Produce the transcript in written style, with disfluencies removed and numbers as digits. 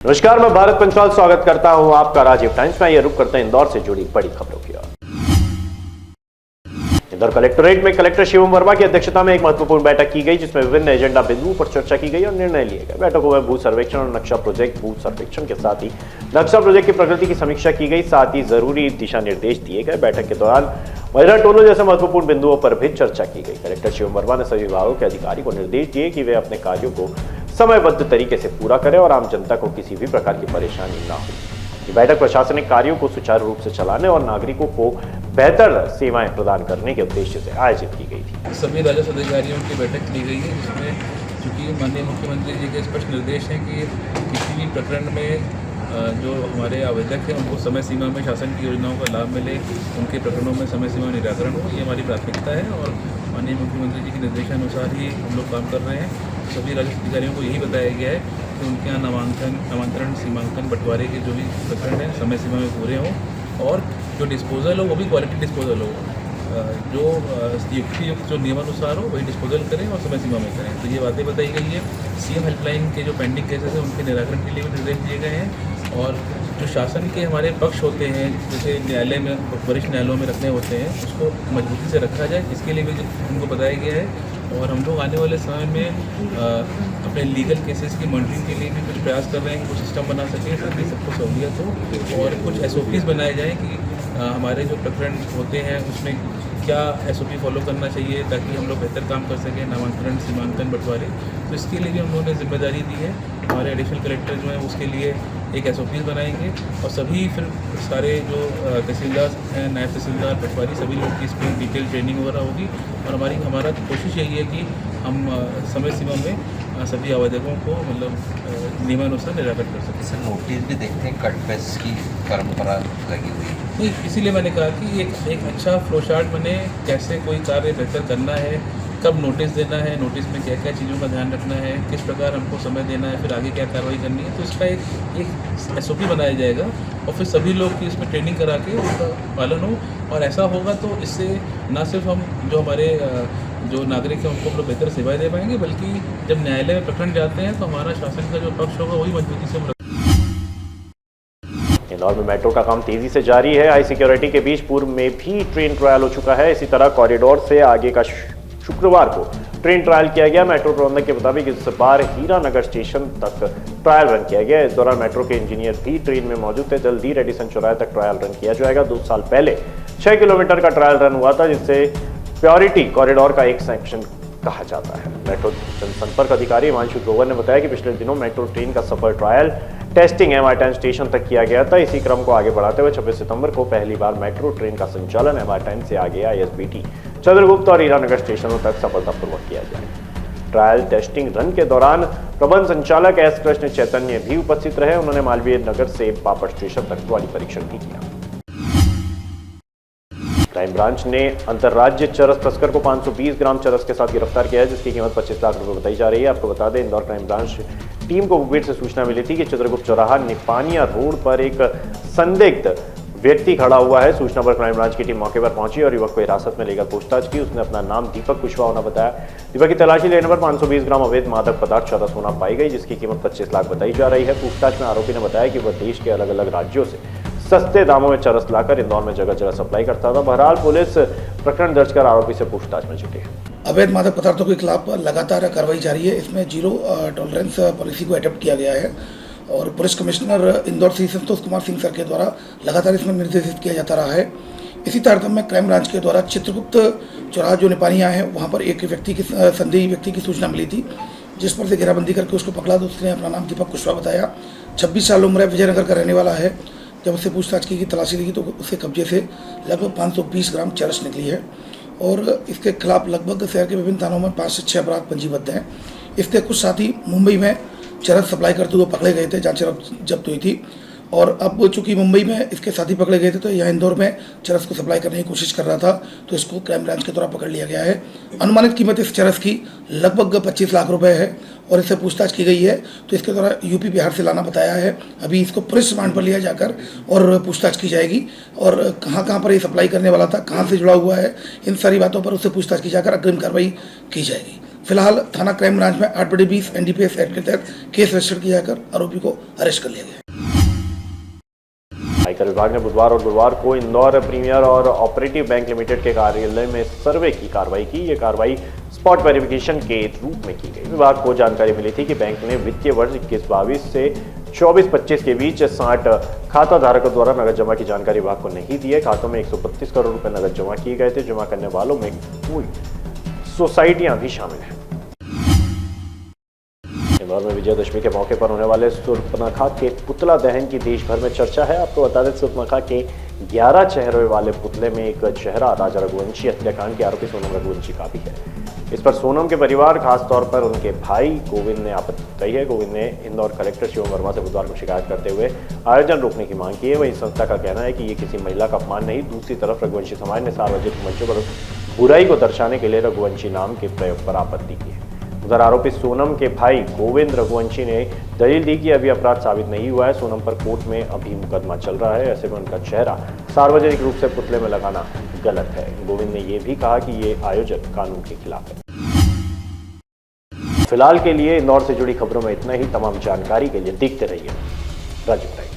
नमस्कार, मैं भारत पंचाल स्वागत करता हूं आपका राजीव टाइम्स में। ये रुक करते हैं इंदौर से जुड़ी बड़ी खबरों की ओर। इंदौर कलेक्टोरेट में कलेक्टर शिवम वर्मा की अध्यक्षता में एक महत्वपूर्ण बैठक की गई, जिसमें विभिन्न एजेंडा बिंदुओं पर चर्चा की गई और निर्णय लिए गए। बैठकों में भू सर्वेक्षण और नक्शा प्रोजेक्ट भू सर्वेक्षण के साथ ही नक्शा प्रोजेक्ट की प्रगति की समीक्षा की गई, साथ ही जरूरी दिशा निर्देश दिए गए। बैठक के दौरान महिला टोलों जैसे महत्वपूर्ण बिंदुओं पर भी चर्चा की गई। कलेक्टर शिवम वर्मा ने सभी विभागों के अधिकारी को निर्देश दिए कि वे अपने कार्यों को समयबद्ध तरीके से पूरा करें और आम जनता को किसी भी प्रकार की परेशानी न हो। ये बैठक प्रशासनिक कार्यों को सुचारू रूप से चलाने और नागरिकों को बेहतर सेवाएं प्रदान करने के उद्देश्य से आयोजित की गई थी। सभी राजस्व अधिकारियों की बैठक ली गई है, जिसमें चूँकि माननीय मुख्यमंत्री जी के स्पष्ट निर्देश हैं कि किसी भी प्रकरण में जो हमारे आवेदक हैं उनको समय सीमा में शासन की योजनाओं का लाभ मिले, उनके प्रकरणों में समय सीमा निराकरण हो, ये हमारी प्राथमिकता है और माननीय मुख्यमंत्री जी के निर्देशानुसार ही हम लोग काम कर रहे हैं। सभी राजस्व अधिकारियों को यही बताया गया है कि उनके यहाँ नामांतरण सीमांकन बंटवारे के जो भी प्रकरण हैं समय सीमा में पूरे हों और जो डिस्पोजल हो वो भी क्वालिटी डिस्पोजल हो, जो युक्त जो नियमानुसार हो वही डिस्पोजल करें और समय सीमा में करें। तो ये बातें बताई गई है। सीएम हेल्पलाइन के जो पेंडिंग केसेस हैं उनके निराकरण के लिए भी निर्देश दिए गए हैं और जो शासन के हमारे पक्ष होते हैं, जैसे न्यायालय में वरिष्ठ न्यायालयों में रखने होते हैं, उसको मजबूती से रखा जाए, इसके लिए भी उनको बताया गया है। और हम लोग आने वाले समय में अपने लीगल केसेस की मॉनिटरिंग के लिए भी कुछ प्रयास कर रहे हैं, कुछ सिस्टम बना सकें ताकि सबको सहूलियत हो और कुछ SOPs बनाए जाएँ कि हमारे जो प्रकरण होते हैं उसमें क्या SOP फॉलो करना चाहिए ताकि हम लोग बेहतर काम कर सकें, नामांतरण सीमांकन बंटवारे। तो इसके लिए भी हम लोगों ने जिम्मेदारी दी है। हमारे एडिशनल कलेक्टर जो हैं उसके लिए एक SOPs बनाएंगे और सभी फिर सारे जो तहसीलदार हैं, नायब तहसीलदार, पटवारी, सभी लोग की इसमें डिटेल ट्रेनिंग वगैरह होगी और हमारा कोशिश यही है कि हम समय सीमा में सभी आवेदकों को मतलब नियमानुसार निराकरण कर सकें। सर, नोटिस भी देखते हैं कट पेस्ट की परंपरा लगी हुई है। नहीं, इसीलिए मैंने कहा कि एक अच्छा फ्लो चार्ट बने, कैसे कोई कार्य बेहतर करना है, कब नोटिस देना है, नोटिस में क्या क्या चीज़ों का ध्यान रखना है, किस प्रकार हमको समय देना है, फिर आगे क्या कार्रवाई करनी है। तो इसका एक SOP बनाया जाएगा और फिर सभी लोग की इसमें ट्रेनिंग करा के उसका पालन हो और ऐसा होगा तो इससे ना सिर्फ हम जो हमारे जो नागरिक हैं उनको हम लोग बेहतर सेवाएं दे पाएंगे, बल्कि जब न्यायालय में प्रकरण जाते हैं तो हमारा शासन का जो पक्ष होगा वही मजबूती से। इंदौर में मेट्रो का काम तेजी से जारी है। हाई सिक्योरिटी के बीच पूर्व में भी ट्रेन ट्रायल हो चुका है। इसी तरह कॉरिडोर से आगे का शुक्रवार को ट्रेन ट्रायल किया गया। मेट्रो प्रबंधक के मुताबिक इस बार हीरानगर स्टेशन तक ट्रायल रन किया गया। इस दौरान मेट्रो के इंजीनियर भी ट्रेन में मौजूद थे। जल्द ही रेडिसन चौराहे तक ट्रायल रन किया जाएगा। 2 साल पहले 6 किलोमीटर का ट्रायल रन हुआ था, जिससे प्योरिटी कॉरिडोर का एक सेक्शन कहा जाता है। मेट्रो जनसंपर्क अधिकारी हिमांशु ग्रोवर ने बताया कि पिछले दिनों मेट्रो ट्रेन का सफल ट्रायल टेस्टिंग MR10 स्टेशन तक किया गया था। इसी क्रम को आगे बढ़ाते हुए 26 सितंबर को पहली बार मेट्रो ट्रेन का संचालन MR10 से आगे ISBT, चंद्रगुप्त और हीरानगर स्टेशनों तक सफलतापूर्वक किया जाए। ट्रायल टेस्टिंग रन के दौरान प्रबंध संचालक S कृष्ण चैतन्य भी उपस्थित रहे। उन्होंने मालवीय नगर से पापड़ स्टेशन तक ट्रॉली परीक्षण भी किया। क्राइम ब्रांच ने अंतर्राज्य चरस तस्कर को 520 ग्राम चरस के साथ गिरफ्तार किया है, जिसकी कीमत 25 लाख रुपए बताई जा रही है। आपको बता दें, इंदौर क्राइम ब्रांच टीम को मुखबिर से सूचना मिली थी कि चित्रगुप्त चौराहा निपानिया रोड पर एक संदिग्ध व्यक्ति खड़ा हुआ है। सूचना पर क्राइम ब्रांच की टीम मौके पर पहुंची और युवक को हिरासत में लेकर पूछताछ की। उसने अपना नाम दीपक कुशवाहा होना बताया। दीपक की तलाशी लेने पर 520 ग्राम अवैध मादक पदार्थ चरस होना पाई गई, जिसकी कीमत 25 लाख बताई जा रही है। पूछताछ में आरोपी ने बताया कि वह देश के अलग अलग राज्यों से सस्ते दामों में चरस लाकर इंदौर में जगह जगह सप्लाई करता था। बहरहाल पुलिस प्रकरण दर्ज कर आरोपी से पूछताछ में जुटी है। अवैध मादक पदार्थों के खिलाफ लगातार कार्रवाई जारी है। इसमें जीरो टॉलरेंस पॉलिसी को अडॉप्ट किया गया है और police commissioner Indore Shri Santosh Kumar Singh sir के द्वारा लगातार इसमें निर्देशित किया जाता रहा है। इसी तारतम्य में क्राइम ब्रांच के द्वारा चित्रगुप्त चौराहा जो निपानिया है वहाँ पर एक व्यक्ति की संदेही व्यक्ति की सूचना मिली थी, जिस पर से घेराबंदी करके उसको पकड़ा। तो उसने अपना नाम दीपक कुशवाहा बताया। 26 साल उम्र है, विजयनगर का रहने वाला है। जब उससे पूछताछ की तलाशी ली तो उसके कब्जे से लगभग 520 ग्राम चरस निकली है और इसके खिलाफ लगभग शहर के विभिन्न थानों में 5 से 6 अपराध पंजीबद्ध हैं। इसके कुछ साथी मुंबई में चरस सप्लाई करते हुए पकड़े गए थे, जहाँ चरस जब्त हुई थी। और अब चूंकि मुंबई में इसके साथी पकड़े गए थे तो यहाँ इंदौर में चरस को सप्लाई करने की कोशिश कर रहा था, तो इसको क्राइम ब्रांच के द्वारा पकड़ लिया गया है। अनुमानित कीमत इस चरस की लगभग 25 लाख रुपए है और इससे पूछताछ की गई है तो इसके द्वारा यूपी बिहार से लाना बताया है। अभी इसको पुलिस रिमांड पर लिया जाकर और पूछताछ की जाएगी और कहाँ कहाँ पर ये सप्लाई करने वाला था, कहाँ से जुड़ा हुआ है, इन सारी बातों पर उससे पूछताछ की जाकर अग्रिम कार्रवाई की जाएगी। फिलहाल थाना क्राइम ब्रांच में 8/20 NDPS एक्ट के तहत केस रजिस्टर किया जाकर आरोपी को अरेस्ट कर लिया गया है। आयकर विभाग ने बुधवार और गुरुवार को इंदौर प्रीमियर और ऑपरेटिव बैंक लिमिटेड के कार्यालय में सर्वे की कार्रवाई की। ये कार्रवाई स्पॉट वेरिफिकेशन के रूप में की गई। विभाग को जानकारी मिली थी कि बैंक ने वित्तीय वर्ष 21-22 से 24-25 के बीच 60 खाता धारकों द्वारा नगद जमा की जानकारी विभाग को नहीं दी है। खातों में 132 करोड़ रुपए नगद जमा किए गए थे। जमा करने वालों में कोई सोसाइटियां भी शामिल हैं। इंदौर में विजयदशमी के मौके पर होने वाले सुर्पनखा के पुतला दहन की देश भर में चर्चा है। आपको बता दें, सुर्पनखा के 11 चेहरों वाले पुतले में एक चेहरा राजा रघुवंशी हत्याकांड के आरोपी सोनम रघुवंशी का भी है। इस पर सोनम के परिवार, खासतौर पर उनके भाई गोविंद ने आपत्ति जताई है। गोविंद ने इंदौर कलेक्टर शिवम वर्मा से बुधवार को शिकायत करते हुए आयोजन रोकने की मांग की है। वहीं संस्था का कहना है कि ये किसी महिला का अपमान नहीं। दूसरी तरफ रघुवंशी समाज ने सार्वजनिक मंचों पर बुराई को दर्शाने के लिए रघुवंशी नाम के प्रयोग पर आपत्ति की है। उधर आरोपी सोनम के भाई गोविंद रघुवंशी ने दलील दी कि अभी अपराध साबित नहीं हुआ है। सोनम पर कोर्ट में अभी मुकदमा चल रहा है। ऐसे में उनका चेहरा सार्वजनिक रूप से पुतले में लगाना गलत है। गोविंद ने यह भी कहा कि ये आयोजन कानून के खिलाफ है। फिलहाल के लिए इंदौर से जुड़ी खबरों में इतना ही। तमाम जानकारी के लिए देखते रहिए राजू टाइम्स।